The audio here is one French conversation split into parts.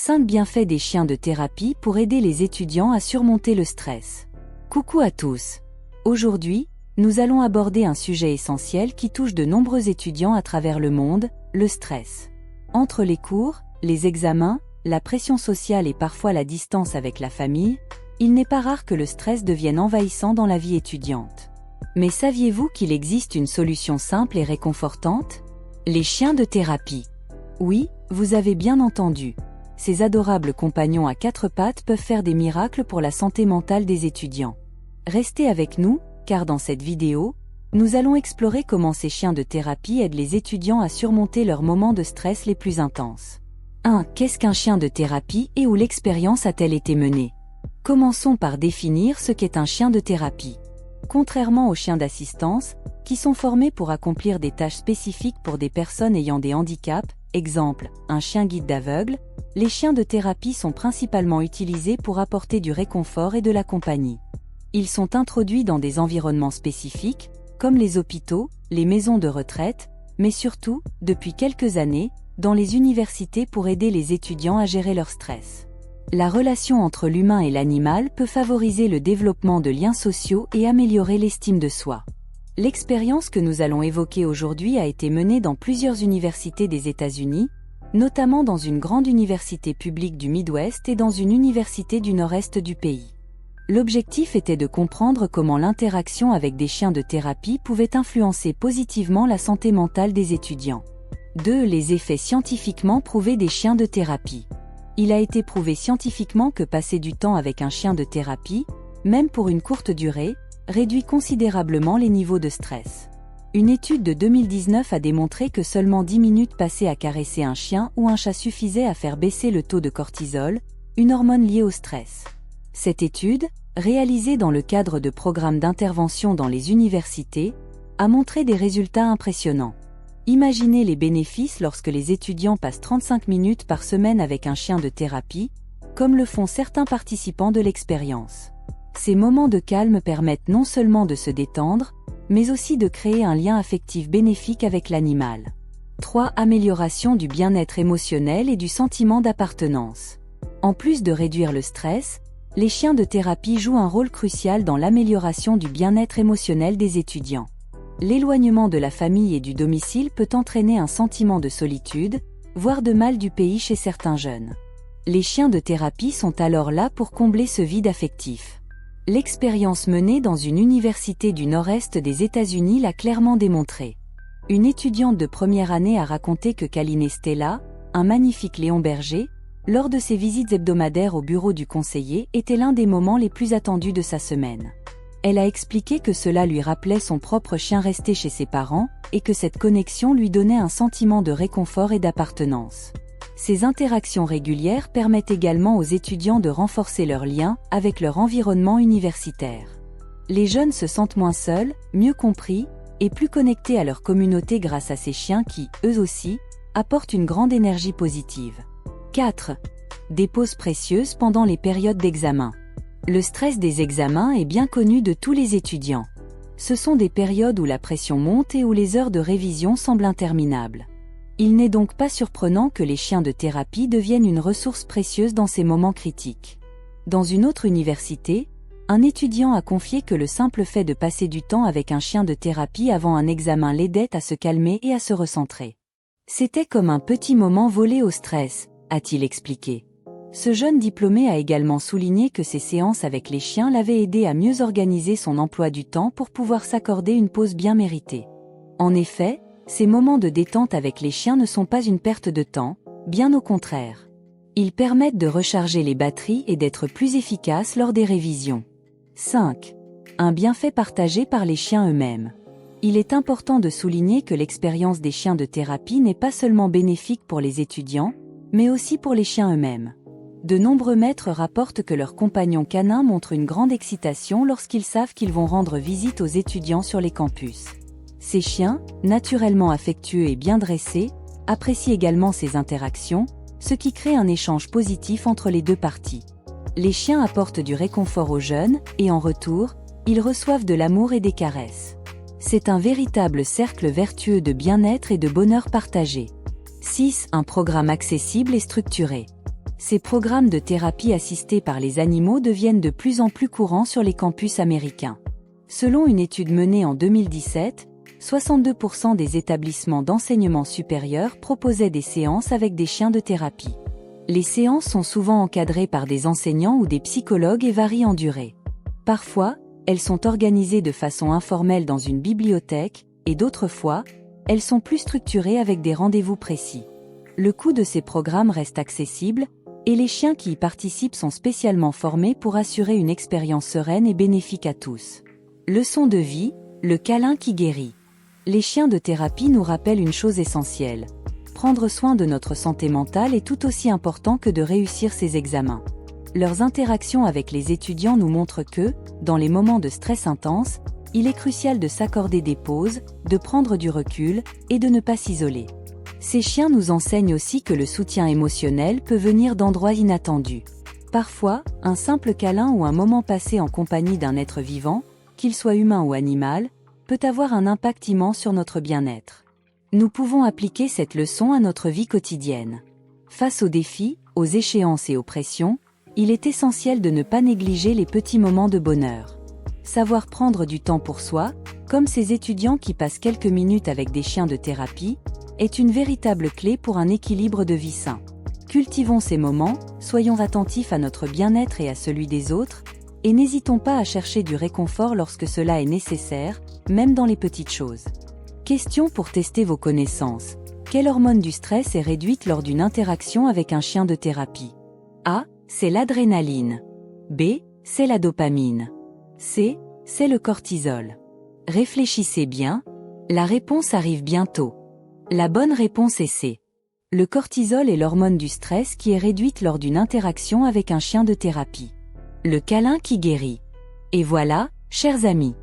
5 bienfaits des chiens de thérapie pour aider les étudiants à surmonter le stress. Coucou à tous. Aujourd'hui, nous allons aborder un sujet essentiel qui touche de nombreux étudiants à travers le monde, le stress. Entre les cours, les examens, la pression sociale et parfois la distance avec la famille, il n'est pas rare que le stress devienne envahissant dans la vie étudiante. Mais saviez-vous qu'il existe une solution simple et réconfortante? Les chiens de thérapie. Oui, vous avez bien entendu. Ces adorables compagnons à 4 pattes peuvent faire des miracles pour la santé mentale des étudiants. Restez avec nous, car dans cette vidéo, nous allons explorer comment ces chiens de thérapie aident les étudiants à surmonter leurs moments de stress les plus intenses. 1. Qu'est-ce qu'un chien de thérapie et où l'expérience a-t-elle été menée? Commençons par définir ce qu'est un chien de thérapie. Contrairement aux chiens d'assistance, qui sont formés pour accomplir des tâches spécifiques pour des personnes ayant des handicaps, exemple, un chien guide d'aveugle, les chiens de thérapie sont principalement utilisés pour apporter du réconfort et de la compagnie. Ils sont introduits dans des environnements spécifiques, comme les hôpitaux, les maisons de retraite, mais surtout, depuis quelques années, dans les universités pour aider les étudiants à gérer leur stress. La relation entre l'humain et l'animal peut favoriser le développement de liens sociaux et améliorer l'estime de soi. L'expérience que nous allons évoquer aujourd'hui a été menée dans plusieurs universités des États-Unis, notamment dans une grande université publique du Midwest et dans une université du nord-est du pays. L'objectif était de comprendre comment l'interaction avec des chiens de thérapie pouvait influencer positivement la santé mentale des étudiants. 2. Les effets scientifiquement prouvés des chiens de thérapie. Il a été prouvé scientifiquement que passer du temps avec un chien de thérapie, même pour une courte durée, réduit considérablement les niveaux de stress. Une étude de 2019 a démontré que seulement 10 minutes passées à caresser un chien ou un chat suffisaient à faire baisser le taux de cortisol, une hormone liée au stress. Cette étude, réalisée dans le cadre de programmes d'intervention dans les universités, a montré des résultats impressionnants. Imaginez les bénéfices lorsque les étudiants passent 35 minutes par semaine avec un chien de thérapie, comme le font certains participants de l'expérience. Ces moments de calme permettent non seulement de se détendre, mais aussi de créer un lien affectif bénéfique avec l'animal. 3. Amélioration du bien-être émotionnel et du sentiment d'appartenance. En plus de réduire le stress, les chiens de thérapie jouent un rôle crucial dans l'amélioration du bien-être émotionnel des étudiants. L'éloignement de la famille et du domicile peut entraîner un sentiment de solitude, voire de mal du pays chez certains jeunes. Les chiens de thérapie sont alors là pour combler ce vide affectif. L'expérience menée dans une université du nord-est des États-Unis l'a clairement démontré. Une étudiante de première année a raconté que câliner Stella, un magnifique léon berger, lors de ses visites hebdomadaires au bureau du conseiller était l'un des moments les plus attendus de sa semaine. Elle a expliqué que cela lui rappelait son propre chien resté chez ses parents, et que cette connexion lui donnait un sentiment de réconfort et d'appartenance. Ces interactions régulières permettent également aux étudiants de renforcer leurs liens avec leur environnement universitaire. Les jeunes se sentent moins seuls, mieux compris, et plus connectés à leur communauté grâce à ces chiens qui, eux aussi, apportent une grande énergie positive. 4. Des pauses précieuses pendant les périodes d'examen. Le stress des examens est bien connu de tous les étudiants. Ce sont des périodes où la pression monte et où les heures de révision semblent interminables. Il n'est donc pas surprenant que les chiens de thérapie deviennent une ressource précieuse dans ces moments critiques. Dans une autre université, un étudiant a confié que le simple fait de passer du temps avec un chien de thérapie avant un examen l'aidait à se calmer et à se recentrer. C'était comme un petit moment volé au stress, a-t-il expliqué. Ce jeune diplômé a également souligné que ces séances avec les chiens l'avaient aidé à mieux organiser son emploi du temps pour pouvoir s'accorder une pause bien méritée. En effet, ces moments de détente avec les chiens ne sont pas une perte de temps, bien au contraire. Ils permettent de recharger les batteries et d'être plus efficaces lors des révisions. 5. Un bienfait partagé par les chiens eux-mêmes. Il est important de souligner que l'expérience des chiens de thérapie n'est pas seulement bénéfique pour les étudiants, mais aussi pour les chiens eux-mêmes. De nombreux maîtres rapportent que leurs compagnons canins montrent une grande excitation lorsqu'ils savent qu'ils vont rendre visite aux étudiants sur les campus. Ces chiens, naturellement affectueux et bien dressés, apprécient également ces interactions, ce qui crée un échange positif entre les deux parties. Les chiens apportent du réconfort aux jeunes, et en retour, ils reçoivent de l'amour et des caresses. C'est un véritable cercle vertueux de bien-être et de bonheur partagé. 6. Un programme accessible et structuré. Ces programmes de thérapie assistée par les animaux deviennent de plus en plus courants sur les campus américains. Selon une étude menée en 2017, 62% des établissements d'enseignement supérieur proposaient des séances avec des chiens de thérapie. Les séances sont souvent encadrées par des enseignants ou des psychologues et varient en durée. Parfois, elles sont organisées de façon informelle dans une bibliothèque, et d'autres fois, elles sont plus structurées avec des rendez-vous précis. Le coût de ces programmes reste accessible, et les chiens qui y participent sont spécialement formés pour assurer une expérience sereine et bénéfique à tous. Leçon de vie, le câlin qui guérit. Les chiens de thérapie nous rappellent une chose essentielle. Prendre soin de notre santé mentale est tout aussi important que de réussir ses examens. Leurs interactions avec les étudiants nous montrent que, dans les moments de stress intense, il est crucial de s'accorder des pauses, de prendre du recul et de ne pas s'isoler. Ces chiens nous enseignent aussi que le soutien émotionnel peut venir d'endroits inattendus. Parfois, un simple câlin ou un moment passé en compagnie d'un être vivant, qu'il soit humain ou animal, peut avoir un impact immense sur notre bien-être. Nous pouvons appliquer cette leçon à notre vie quotidienne. Face aux défis, aux échéances et aux pressions, il est essentiel de ne pas négliger les petits moments de bonheur. Savoir prendre du temps pour soi, comme ces étudiants qui passent quelques minutes avec des chiens de thérapie, est une véritable clé pour un équilibre de vie sain. Cultivons ces moments, soyons attentifs à notre bien-être et à celui des autres, et n'hésitons pas à chercher du réconfort lorsque cela est nécessaire, même dans les petites choses. Question pour tester vos connaissances. Quelle hormone du stress est réduite lors d'une interaction avec un chien de thérapie? A. C'est l'adrénaline. B. C'est la dopamine. C. C'est le cortisol. Réfléchissez bien, la réponse arrive bientôt. La bonne réponse est C. Le cortisol est l'hormone du stress qui est réduite lors d'une interaction avec un chien de thérapie. Le câlin qui guérit. Et voilà, chers amis.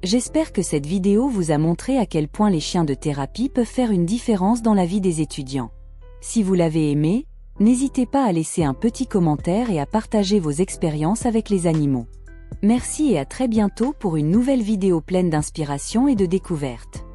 J'espère que cette vidéo vous a montré à quel point les chiens de thérapie peuvent faire une différence dans la vie des étudiants. Si vous l'avez aimé, n'hésitez pas à laisser un petit commentaire et à partager vos expériences avec les animaux. Merci et à très bientôt pour une nouvelle vidéo pleine d'inspiration et de découvertes.